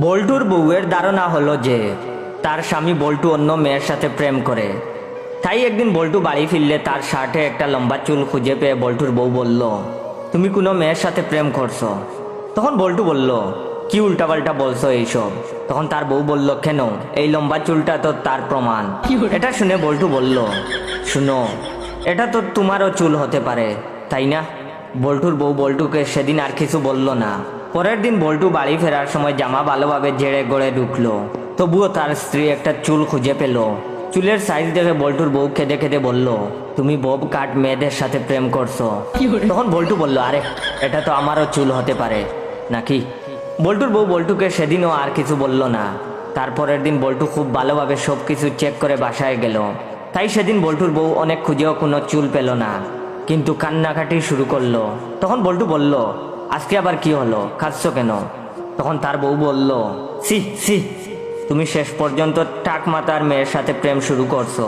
বল্টুর বউয়ের ধারণা হলো যে তার স্বামী বল্টু অন্য মেয়ের সাথে প্রেম করে। তাই একদিন বল্টু বাড়ি ফিরলে তার শার্টে একটা লম্বা চুল খুঁজে পেয়ে বল্টুর বউ বলল, তুমি কোনো মেয়ের সাথে প্রেম করছো? তখন বল্টু বলল, কি উল্টাপাল্টা বলছো এইসব? তখন তার বউ বলল, কেন, এই লম্বা চুলটা তো তার প্রমাণ। এটা শুনে বল্টু বলল, শুনো, এটা তো তোমারও চুল হতে পারে, তাই না? বল্টুর বউ বল্টুকে সেদিন আর কিছু বলল না। পরের দিন বল্টু বাড়ি ফেরার সময় জামা ভালোভাবে ঝেড়ে গড়ে ঢুকলো, তবুও তার স্ত্রী একটা চুল খুঁজে পেল। চুলের সাইজ দেখে বল্টুর বউ কেঁদে কেঁদে বলল, তুমি বব কাট মেয়েদের সাথে প্রেম করছো। তখন বল্টু বলল, আরে এটা তো আমারও চুল হতে পারে নাকি? বল্টুর বউ বল্টুকে সেদিনও আর কিছু বলল না। তারপরের দিন বল্টু খুব ভালোভাবে সবকিছু চেক করে বাসায় গেল। তাই সেদিন বল্টুর বউ অনেক খুঁজেও কোনো চুল পেল না, কিন্তু কান্নাকাটি শুরু করলো। তখন বল্টু বলল, আজকে আবার কি হলো, কাঁদছো কেন? তখন তার বউ বলল, সি সি, তুমি শেষ পর্যন্ত টাক মাতার মেয়ের সাথে প্রেম শুরু করছো।